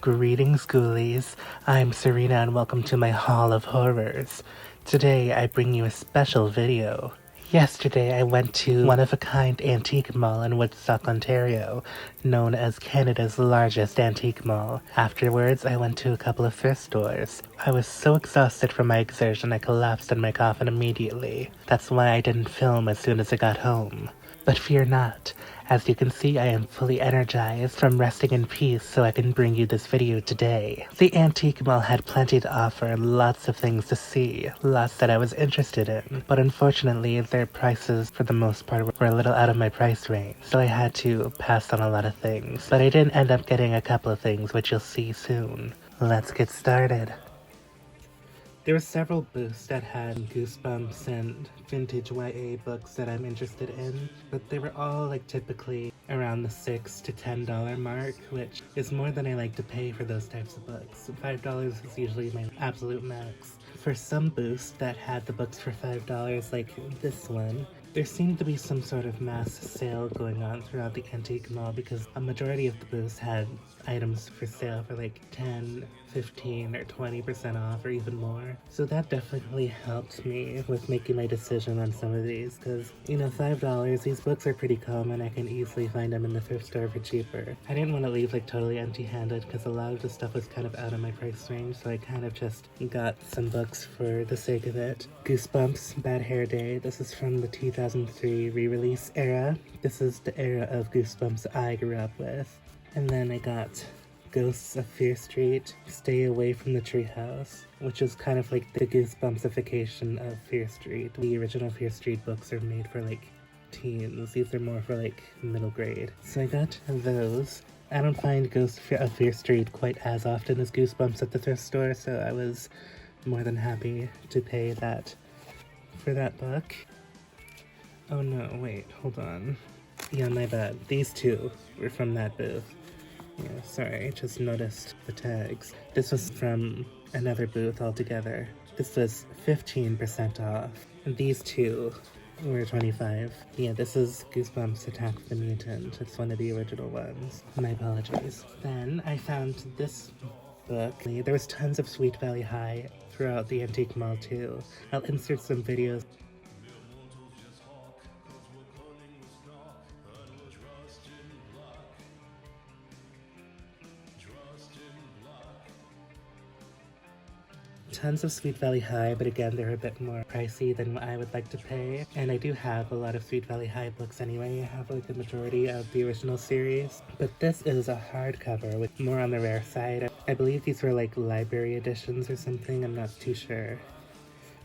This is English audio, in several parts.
Greetings, ghoulies. I'm Serena and welcome to my Hall of Horrors. Today I bring you a special video. Yesterday I went to one-of-a-kind antique mall in Woodstock, Ontario, known as Canada's largest antique mall. Afterwards, I went to a couple of thrift stores. I was so exhausted from my exertion I collapsed in my coffin immediately. That's why I didn't film as soon as I got home. But fear not. As you can see, I am fully energized from resting in peace so I can bring you this video today. The antique mall had plenty to offer and lots of things to see, lots that I was interested in, but unfortunately their prices for the most part were a little out of my price range, so I had to pass on a lot of things. But I did end up getting a couple of things which you'll see soon. Let's get started. There were several booths that had Goosebumps and vintage YA books that I'm interested in, but they were all like typically around the $6 to $10 mark, which is more than I like to pay for those types of books. $5 is usually my absolute max. For some booths that had the books for $5, like this one, there seemed to be some sort of mass sale going on throughout the antique mall because a majority of the booths had items for sale for like 10, 15, or 20% off or even more. So that definitely helped me with making my decision on some of these because, you know, $5, these books are pretty common. I can easily find them in the thrift store for cheaper. I didn't want to leave like totally empty-handed because a lot of the stuff was kind of out of my price range, so I kind of just got some books for the sake of it. Goosebumps Bad Hair Day. This is from the 2003 re-release era. This is the era of Goosebumps I grew up with. And then I got Ghosts of Fear Street, Stay Away from the Treehouse, which is kind of like the Goosebumpsification of Fear Street. The original Fear Street books are made for like teens. These are more for like middle grade. So I got those. I don't find Ghosts of Fear Street quite as often as Goosebumps at the thrift store, so I was more than happy to pay that for that book. Oh no, wait, hold on. Yeah, my bad. These two were from that booth. Yeah, sorry, just noticed the tags. This was from another booth altogether. This was 15% off. And these two were 25. Yeah, this is Goosebumps Attack of the Mutant. It's one of the original ones. My apologies. Then I found this book. There was tons of Sweet Valley High throughout the antique mall too. I'll insert some videos. Tons of Sweet Valley High, but again, they're a bit more pricey than what I would like to pay. And I do have a lot of Sweet Valley High books anyway. I have like the majority of the original series. But this is a hardcover with more on the rare side. I believe these were like library editions or something, I'm not too sure.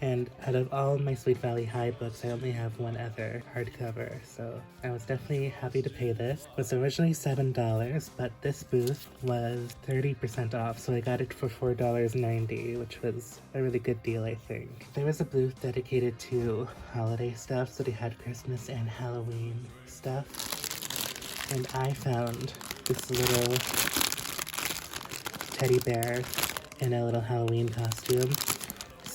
And out of all my Sweet Valley High books, I only have one other hardcover, so I was definitely happy to pay this. It was originally $7, but this booth was 30% off, so I got it for $4.90, which was a really good deal, I think. There was a booth dedicated to holiday stuff, so they had Christmas and Halloween stuff. And I found this little teddy bear in a little Halloween costume.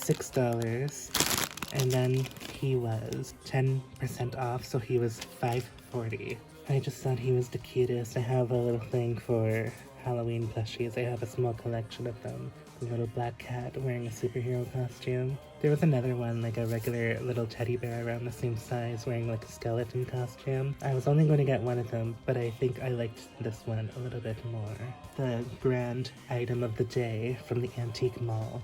$6, and then he was 10% off, so he was $5.40. I just thought he was the cutest. I have a little thing for Halloween plushies. I have a small collection of them. A little black cat wearing a superhero costume. There was another one, like a regular little teddy bear around the same size wearing like a skeleton costume. I was only going to get one of them, but I think I liked this one a little bit more. The grand item of the day from the antique mall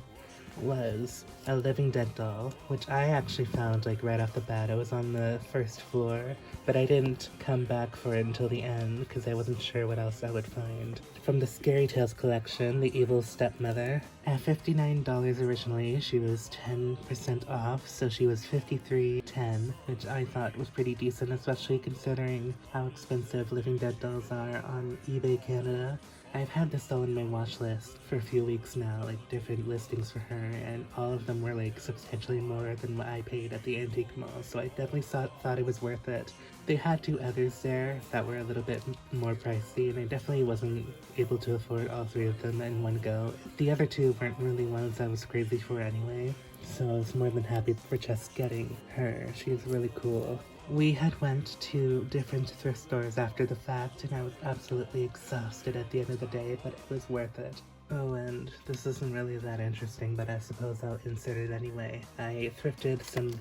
was a Living Dead doll, which I actually found like right off the bat. I was on the first floor, but I didn't come back for it until the end because I wasn't sure what else I would find. From the Scary Tales collection, The Evil Stepmother. At $59 originally, she was 10% off, so she was $53.10, which I thought was pretty decent, especially considering how expensive Living Dead dolls are on eBay Canada. I've had this doll on my watch list for a few weeks now, like different listings for her, and all of them were like substantially more than what I paid at the antique mall, so I definitely thought it was worth it. They had two others there that were a little bit more pricey, and I definitely wasn't able to afford all three of them in one go. The other two weren't really ones I was crazy for anyway, so I was more than happy for just getting her. She's really cool. We had went to different thrift stores after the fact, and I was absolutely exhausted at the end of the day, but it was worth it. Oh, and this isn't really that interesting, but I suppose I'll insert it anyway. I thrifted some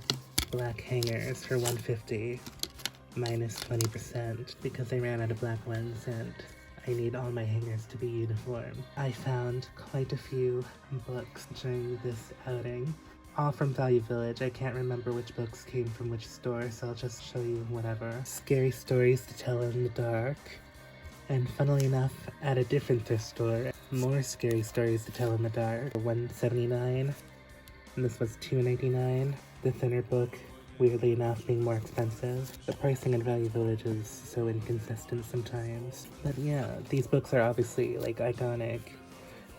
black hangers for $150, minus 20%, because I ran out of black ones and I need all my hangers to be uniform. I found quite a few books during this outing, all from Value Village. I can't remember which books came from which store, so I'll just show you whatever. Scary Stories to Tell in the Dark. And funnily enough, at a different thrift store, more Scary Stories to Tell in the Dark. $179, and this was $2.99. The thinner book, weirdly enough, being more expensive. The pricing at Value Village is so inconsistent sometimes. But yeah, these books are obviously, like, iconic.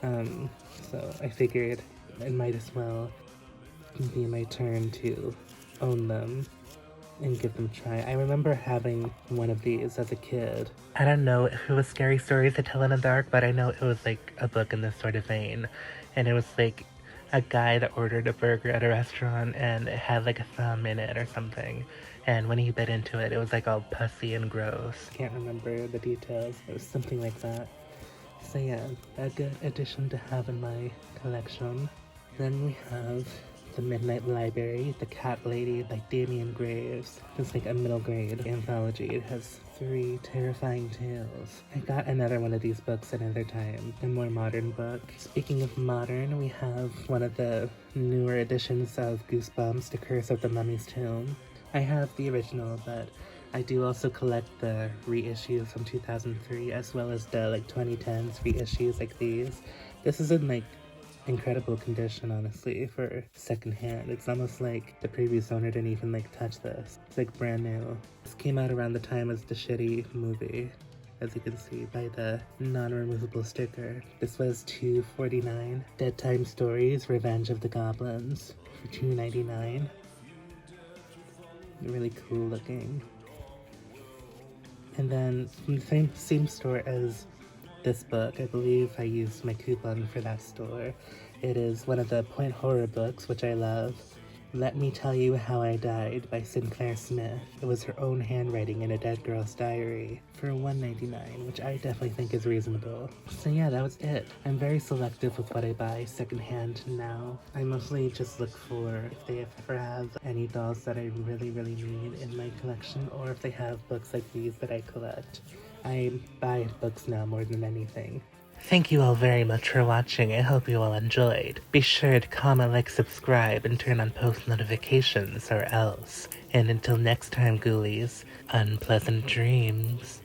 So I figured it might as well be my turn to own them and give them a try. I remember having one of these as a kid. I don't know if it was Scary Stories to Tell in the Dark, but I know it was like a book in this sort of vein. And it was like a guy that ordered a burger at a restaurant and it had like a thumb in it or something. And when he bit into it, it was like all pussy and gross. Can't remember the details. It was something like that. So yeah, a good addition to have in my collection. Then we have The Midnight Library, The Cat Lady by Damian Graves. It's like a middle grade anthology. It has 3 terrifying tales. I got another one of these books another time, a more modern book. Speaking of modern, we have one of the newer editions of Goosebumps, The Curse of the Mummy's Tomb. I have the original, but I do also collect the reissues from 2003, as well as the like 2010s reissues like these. This is in like incredible condition, honestly, for secondhand. It's almost like the previous owner didn't even like touch this. It's like brand new. This came out around the time as the shitty movie, as you can see by the non-removable sticker. This was $2.49. Dead Time Stories, Revenge of the Goblins for $2.99. Really cool looking. And then from the same store as this book, I believe I used my coupon for that store. It is one of the point horror books, which I love. Let Me Tell You How I Died by Sinclair Smith. It was her own handwriting in a dead girl's diary for $1.99, which I definitely think is reasonable. So yeah, that was it. I'm very selective with what I buy secondhand now. I mostly just look for if they ever have any dolls that I really need in my collection, or if they have books like these that I collect. I buy books now more than anything. Thank you all very much for watching. I hope you all enjoyed. Be sure to comment, like, subscribe, and turn on post notifications or else. And until next time, ghoulies, unpleasant dreams.